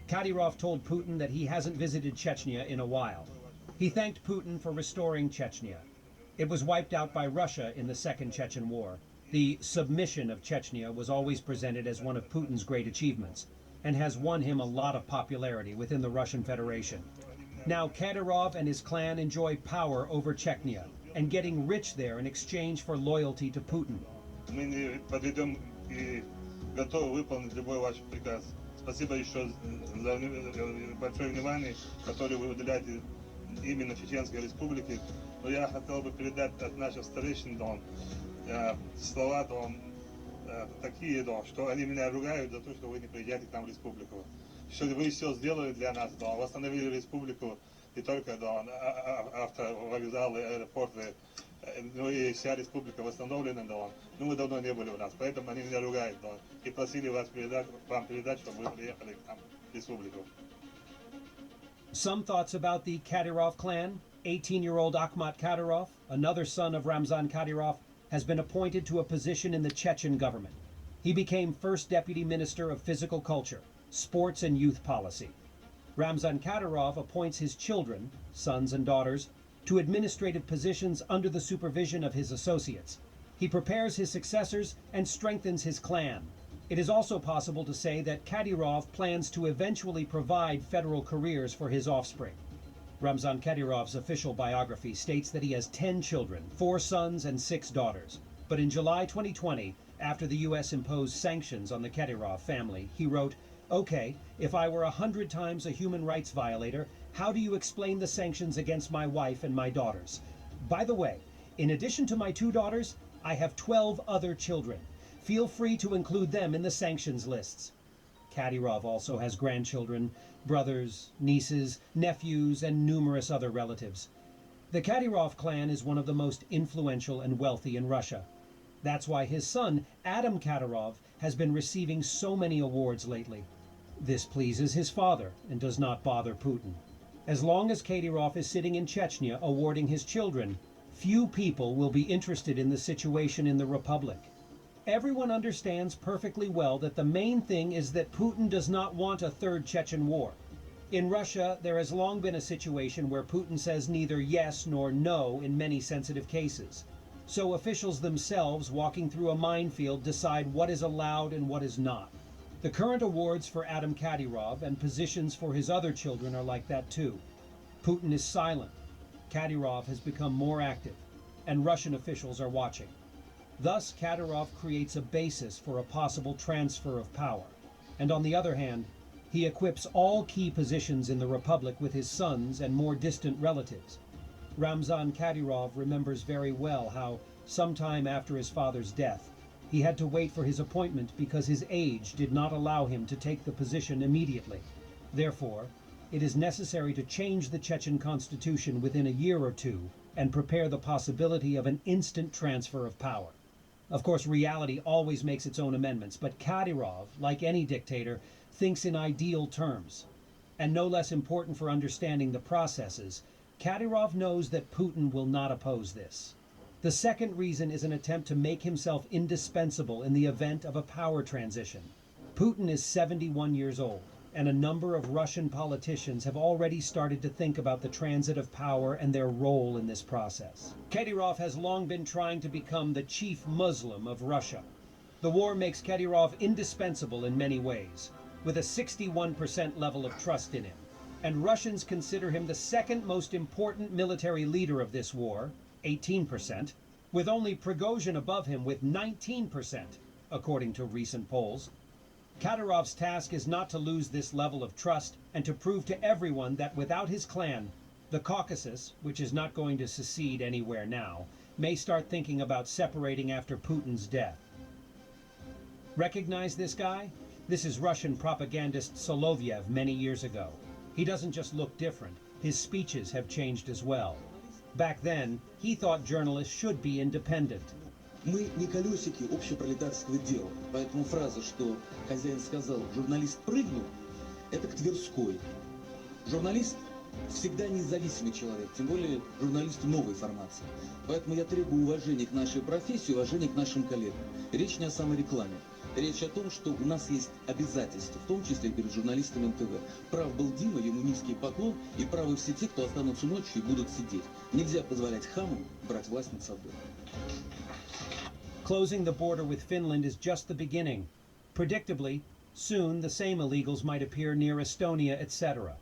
Kadyrov told Putin that he hasn't visited Chechnya in a while. He thanked Putin for restoring Chechnya. It was wiped out by Russia in the Second Chechen War. The submission of Chechnya was always presented as one of Putin's great achievements, and has won him a lot of popularity within the Russian Federation. Now Kadyrov and his clan enjoy power over Chechnya, and getting rich there in exchange for loyalty to Putin. Мы не подведем и готовы выполнить любой ваш приказ. Спасибо еще за большое внимание, которое вы уделяете именно Чеченской Республике. Но я хотел бы передать от наших старейшин слова такие, что они меня ругают за то, что вы не приезжаете к нам в республику. Что вы все сделали для нас, восстановили республику, не только автовокзалы, аэропорты, но и вся республика восстановлена, но вы давно не были у нас, поэтому они меня ругают, и просили вам передать, чтобы вы приехали к нам в республику. Some thoughts about the Kadyrov clan. 18-year-old Akhmat Kadyrov, another son of Ramzan Kadyrov, has been appointed to a position in the Chechen government. He became first deputy minister of physical culture, sports and youth policy. Ramzan Kadyrov appoints his children, sons and daughters, to administrative positions under the supervision of his associates. He prepares his successors and strengthens his clan. It is also possible to say that Kadyrov plans to eventually provide federal careers for his offspring. Ramzan Kadyrov's official biography states that he has 10 children, 4 sons and 6 daughters. But in July 2020, after the U.S. imposed sanctions on the Kadyrov family, he wrote, "Okay, if I were 100 times a human rights violator, how do you explain the sanctions against my wife and my daughters? By the way, in addition to my 2 daughters, I have 12 other children. Feel free to include them in the sanctions lists." Kadyrov also has grandchildren, brothers, nieces, nephews, and numerous other relatives. The Kadyrov clan is one of the most influential and wealthy in Russia. That's why his son, Adam Kadyrov, has been receiving so many awards lately. This pleases his father and does not bother Putin. As long as Kadyrov is sitting in Chechnya awarding his children, few people will be interested in the situation in the Republic. Everyone understands perfectly well that the main thing is that Putin does not want a third Chechen war. In Russia, there has long been a situation where Putin says neither yes nor no in many sensitive cases. So officials themselves walking through a minefield decide what is allowed and what is not. The current awards for Adam Kadyrov and positions for his other children are like that too. Putin is silent. Kadyrov has become more active, and Russian officials are watching. Thus, Kadyrov creates a basis for a possible transfer of power. And on the other hand, he equips all key positions in the Republic with his sons and more distant relatives. Ramzan Kadyrov remembers very well how, sometime after his father's death, he had to wait for his appointment because his age did not allow him to take the position immediately. Therefore, it is necessary to change the Chechen constitution within a year or two and prepare the possibility of an instant transfer of power. Of course, reality always makes its own amendments, but Kadyrov, like any dictator, thinks in ideal terms. And no less important for understanding the processes, Kadyrov knows that Putin will not oppose this. The second reason is an attempt to make himself indispensable in the event of a power transition. Putin is 71 years old, and a number of Russian politicians have already started to think about the transit of power and their role in this process. Kadyrov has long been trying to become the chief Muslim of Russia. The war makes Kadyrov indispensable in many ways, with a 61% level of trust in him. And Russians consider him the second most important military leader of this war, 18%, with only Prigozhin above him with 19%, according to recent polls. Kadyrov's task is not to lose this level of trust and to prove to everyone that without his clan, the Caucasus, which is not going to secede anywhere now, may start thinking about separating after Putin's death. Recognize this guy? This is Russian propagandist Solovyev many years ago. He doesn't just look different, his speeches have changed as well. Back then, he thought journalists should be independent. Мы не колесики общепролетарского дела, поэтому фраза, что хозяин сказал, журналист прыгнул, это к Тверской. Журналист всегда независимый человек, тем более журналисту новой формации. Поэтому я требую уважения к нашей профессии, уважения к нашим коллегам. Речь не о саморекламе. Речь о том, что у нас есть обязательства, в том числе перед журналистами НТВ. Прав был Дима, ему низкий поклон, и правы все те, кто останутся ночью и будут сидеть. Нельзя позволять хаму брать власть над собой. Closing the border with Finland is just the beginning. Predictably, soon the same illegals might appear near Estonia, etc.